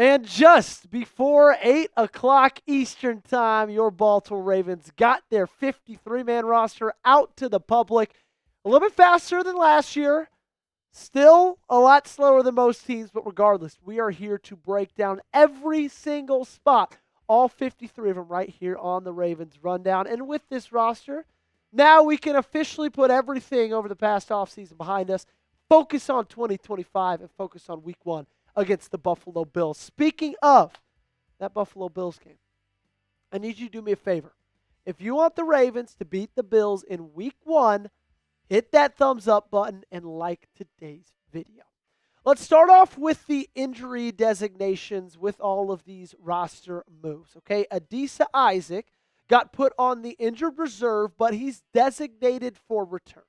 And just before 8 o'clock Eastern time, your Baltimore Ravens got their 53-man roster out to the public. A little bit faster than last year. Still a lot slower than most teams, but regardless, we are here to break down every single spot, all 53 of them right here on the Ravens Rundown. And with this roster, now we can officially put everything over the past offseason behind us, focus on 2025, and focus on Week 1 against the Buffalo Bills. Speaking of that Buffalo Bills game, I need you to do me a favor. If you want the Ravens to beat the Bills in Week 1, hit that thumbs up button and like today's video. Let's start off with the injury designations with all of these roster moves. Okay, Adisa Isaac got put on the injured reserve, but he's designated for return.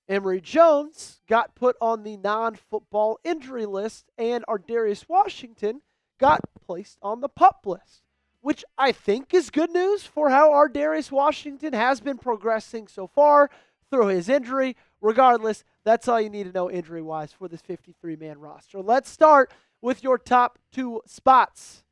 Emory Jones got put on the non-football injury list, and Ardarius Washington got placed on the PUP list, which I think is good news for how Ardarius Washington has been progressing so far through his injury. Regardless, that's all you need to know injury-wise for this 53-man roster. Let's start with your top 2 spots.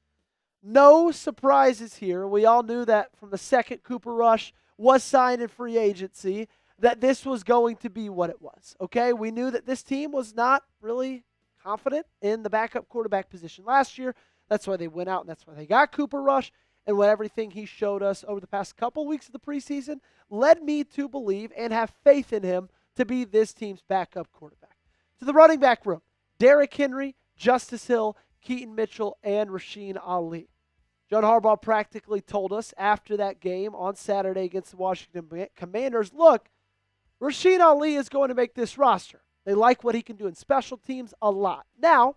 No surprises here. We all knew that from the second Cooper Rush was signed in free agency, that this was going to be what it was, okay? We knew that this team was not really confident in the backup quarterback position last year. That's why they went out, and that's why they got Cooper Rush. And what everything he showed us over the past couple weeks of the preseason led me to believe and have faith in him to be this team's backup quarterback. To the running back room, Derrick Henry, Justice Hill, Keaton Mitchell, and Rasheen Ali. John Harbaugh practically told us after that game on Saturday against the Washington Commanders, look, Rasheen Ali is going to make this roster. They like what he can do in special teams a lot. Now,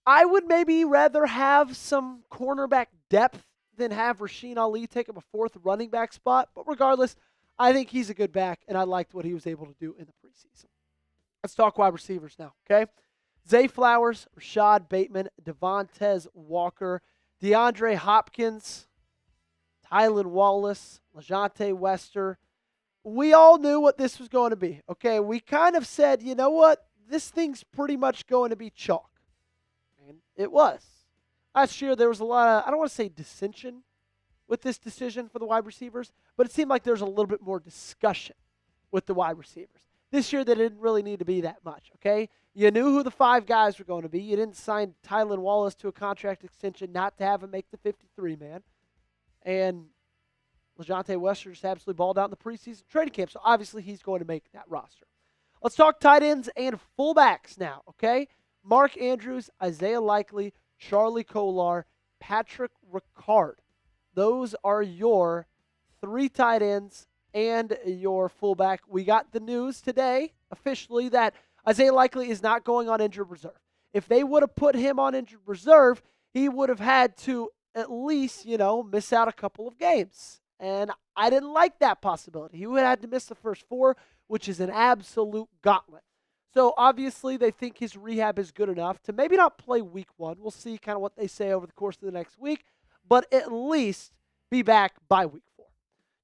I would maybe rather have some cornerback depth than have Rasheen Ali take up a 4th running back spot. But regardless, I think he's a good back, and I liked what he was able to do in the preseason. Let's talk wide receivers now, okay? Zay Flowers, Rashod Bateman, Devontez Walker, DeAndre Hopkins, Tylan Wallace, LaJohntay Wester. We all knew what this was going to be, okay? We kind of said, you know what? This thing's pretty much going to be chalk. And it was. Last year, there was a lot of, I don't want to say dissension with this decision for the wide receivers, but it seemed like there was a little bit more discussion with the wide receivers. This year, there didn't really need to be that much, okay? You knew who the 5 guys were going to be. You didn't sign Tylan Wallace to a contract extension not to have him make the 53-man. And LaJohntay Wester just absolutely balled out in the preseason training camp, so obviously he's going to make that roster. Let's talk tight ends and fullbacks now, okay? Mark Andrews, Isaiah Likely, Charlie Kolar, Patrick Ricard. Those are your 3 tight ends and your fullback. We got the news today, officially, that Isaiah Likely is not going on injured reserve. If they would have put him on injured reserve, he would have had to at least, miss out a couple of games. And I didn't like that possibility. He would have had to miss the first 4, which is an absolute gauntlet. So obviously they think his rehab is good enough to maybe not play Week 1. We'll see kind of what they say over the course of the next week, but at least be back by Week 4.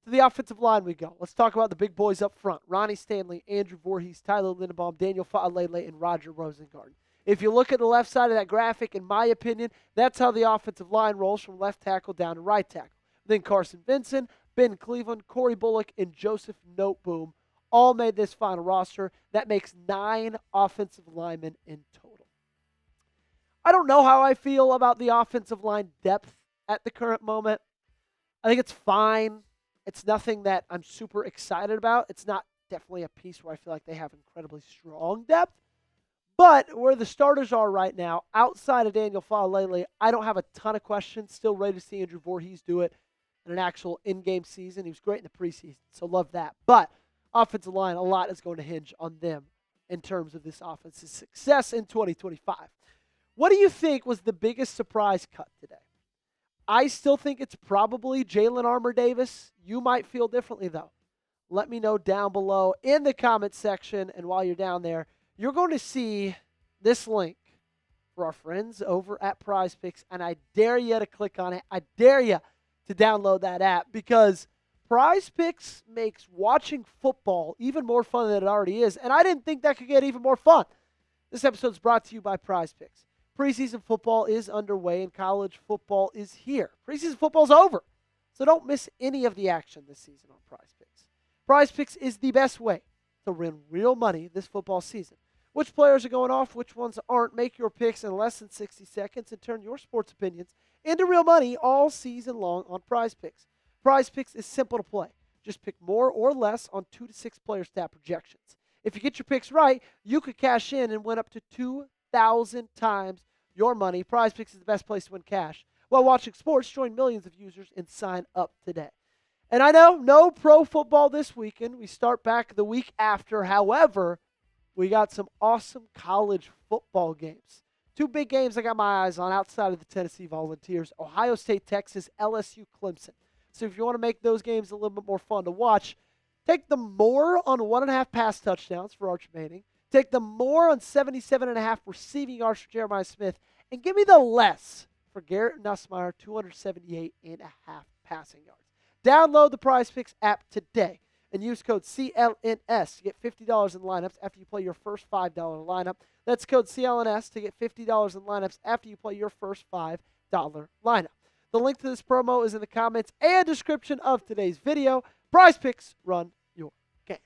To the offensive line we go. Let's talk about the big boys up front. Ronnie Stanley, Andrew Voorhees, Tyler Linderbaum, Daniel Fa'alele, and Roger Rosengarten. If you look at the left side of that graphic, in my opinion, that's how the offensive line rolls from left tackle down to right tackle. Then Carson Vinson, Ben Cleveland, Corey Bullock, and Joseph Noteboom all made this final roster. That makes 9 offensive linemen in total. I don't know how I feel about the offensive line depth at the current moment. I think it's fine. It's nothing that I'm super excited about. It's not definitely a piece where I feel like they have incredibly strong depth. But where the starters are right now, outside of Daniel Fa'alele, I don't have a ton of questions. Still ready to see Andrew Voorhees do it in an actual in-game season. He was great in the preseason, so love that. But offensive line, a lot is going to hinge on them in terms of this offense's success in 2025. What do you think was the biggest surprise cut today? I still think it's probably Jalyn Armour-Davis. You might feel differently, though. Let me know down below in the comment section, and while you're down there, you're going to see this link for our friends over at Prize Picks, and I dare you to click on it. I dare you to download that app because Prize Picks makes watching football even more fun than it already is, and I didn't think that could get even more fun. This episode is brought to you by Prize Picks. Preseason football is underway and college football is here. Preseason football's over, so don't miss any of the action this season on Prize Picks. Prize Picks is the best way to win real money this football season. Which players are going off, which ones aren't? Make your picks in less than 60 seconds and turn your sports opinions into real money all season long on Prize Picks. Prize Picks is simple to play. Just pick more or less on 2 to 6 player stat projections. If you get your picks right, you could cash in and win up to 2,000 times your money. Prize Picks is the best place to win cash. While watching sports, join millions of users and sign up today. And I know, no pro football this weekend. We start back the week after. However, we got some awesome college football games. 2 big games I got my eyes on outside of the Tennessee Volunteers. Ohio State, Texas, LSU, Clemson. So if you want to make those games a little bit more fun to watch, take the more on 1.5 pass touchdowns for Arch Manning. Take the more on 77.5 receiving yards for Jeremiah Smith. And give me the less for Garrett Nussmeier, 278.5 passing yards. Download the Prize Picks app today and use code CLNS to get $50 in lineups after you play your first $5 lineup. That's code CLNS to get $50 in lineups after you play your first $5 lineup. The link to this promo is in the comments and description of today's video. Prize Picks, run your game.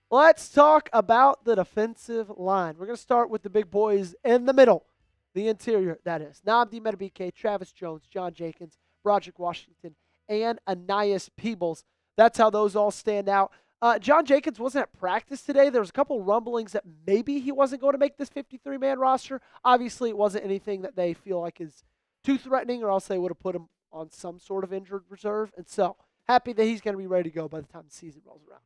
Let's talk about the defensive line. We're going to start with the big boys in the middle, the interior, that is. Nnamdi Madubuike, Travis Jones, John Jenkins, Broderick Washington, and Ainias Peebles. That's how those all stand out. John Jenkins wasn't at practice today. There was a couple rumblings that maybe he wasn't going to make this 53-man roster. Obviously, it wasn't anything that they feel like is too threatening, or else they would have put him on some sort of injured reserve. And so, happy that he's going to be ready to go by the time the season rolls around.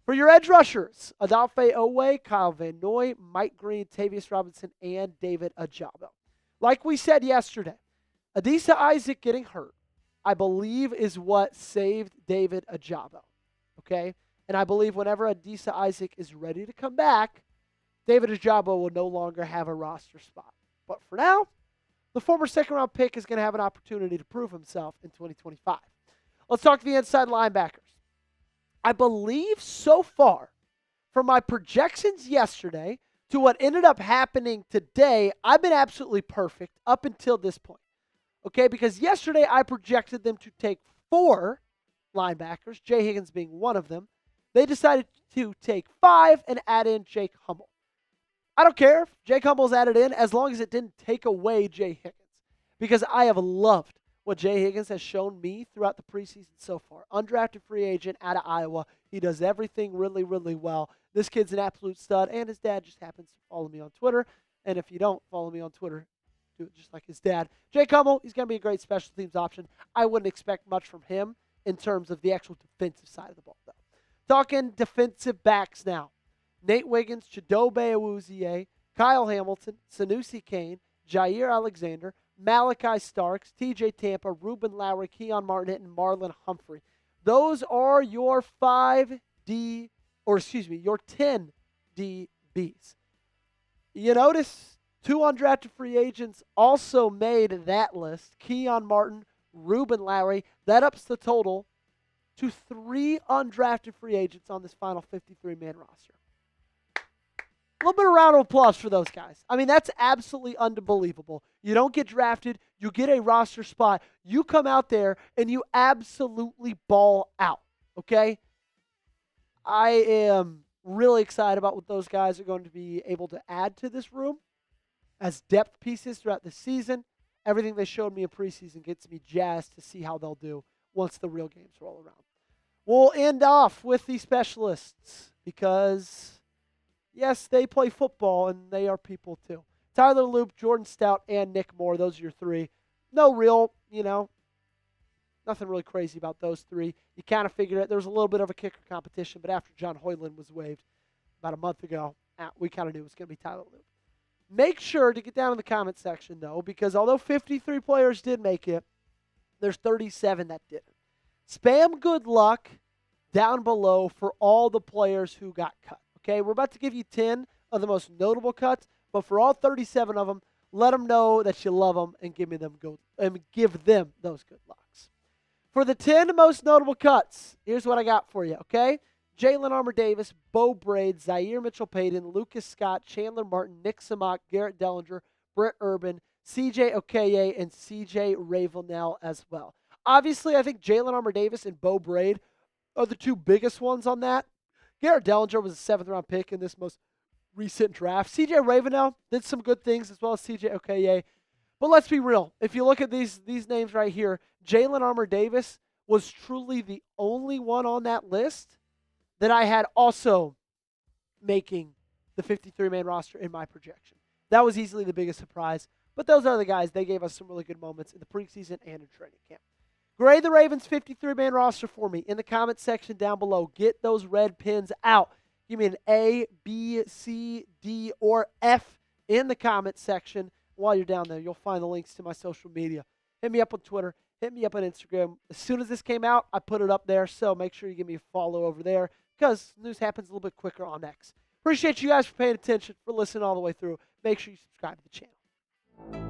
For your edge rushers, Odafe Oweh, Kyle Van Noy, Mike Green, Tavius Robinson, and David Ojabo. Like we said yesterday, Adisa Isaac getting hurt, I believe, is what saved David Ojabo, okay? And I believe whenever Adisa Isaac is ready to come back, David Ojabo will no longer have a roster spot. But for now, the former second-round pick is going to have an opportunity to prove himself in 2025. Let's talk to the inside linebackers. I believe so far, from my projections yesterday to what ended up happening today, I've been absolutely perfect up until this point. Okay, because yesterday I projected them to take 4 linebackers, Jay Higgins being one of them. They decided to take 5 and add in Jake Hummel. I don't care if Jake Hummel's added in as long as it didn't take away Jay Higgins, because I have loved what Jay Higgins has shown me throughout the preseason so far. Undrafted free agent out of Iowa. He does everything really, really well. This kid's an absolute stud, and his dad just happens to follow me on Twitter. And if you don't follow me on Twitter, do it just like his dad. Jake Hummel, he's going to be a great special teams option. I wouldn't expect much from him in terms of the actual defensive side of the ball, though. Talking defensive backs now. Nate Wiggins, Chidobe Awuzie, Kyle Hamilton, Sanusi Kane, Jair Alexander, Malachi Starks, TJ Tampa, Ruben Lowry, Keon Martin, and Marlon Humphrey. Those are your your 10 DBs. You notice 2 undrafted free agents also made that list. Keon Martin, Ruben Lowry. That ups the total to 3 undrafted free agents on this final 53-man roster. A little bit of round of applause for those guys. I mean, that's absolutely unbelievable. You don't get drafted. You get a roster spot. You come out there and you absolutely ball out, okay? I am really excited about what those guys are going to be able to add to this room as depth pieces throughout the season. Everything they showed me in preseason gets me jazzed to see how they'll do once the real games roll around. We'll end off with the specialists because, yes, they play football and they are people too. Tyler Loop, Jordan Stout, and Nick Moore. Those are your 3. No real, nothing really crazy about those 3. You kind of figure it. There was a little bit of a kicker competition, but after John Hoyland was waived about a month ago, we kind of knew it was going to be Tyler Loop. Make sure to get down in the comment section, though, because although 53 players did make it, there's 37 that didn't. Spam good luck down below for all the players who got cut. Okay, we're about to give you 10 of the most notable cuts, but for all 37 of them, let them know that you love them and give them those good lucks. For the 10 most notable cuts, here's what I got for you, okay? Jalyn Armour-Davis, Beau Brade, Zaire Mitchell-Paden, Lucas Scott, Chandler Martin, Nick Samac, Garrett Dellinger, Brent Urban, CJ Okoye, and CJ Ravenell as well. Obviously, I think Jalyn Armour-Davis and Beau Brade are the two biggest ones on that. Garrett Dellinger was a 7th-round pick in this most recent draft. CJ Ravenell did some good things as well as CJ Okoye. But let's be real. If you look at these names right here, Jalyn Armour-Davis was truly the only one on that list that I had also making the 53-man roster in my projection. That was easily the biggest surprise. But those are the guys. They gave us some really good moments in the preseason and in training camp. Grade the Ravens 53-man roster for me in the comment section down below. Get those red pins out. Give me an A, B, C, D, or F in the comment section. While you're down there, you'll find the links to my social media. Hit me up on Twitter. Hit me up on Instagram. As soon as this came out, I put it up there, so make sure you give me a follow over there because news happens a little bit quicker on X. Appreciate you guys for paying attention, for listening all the way through. Make sure you subscribe to the channel.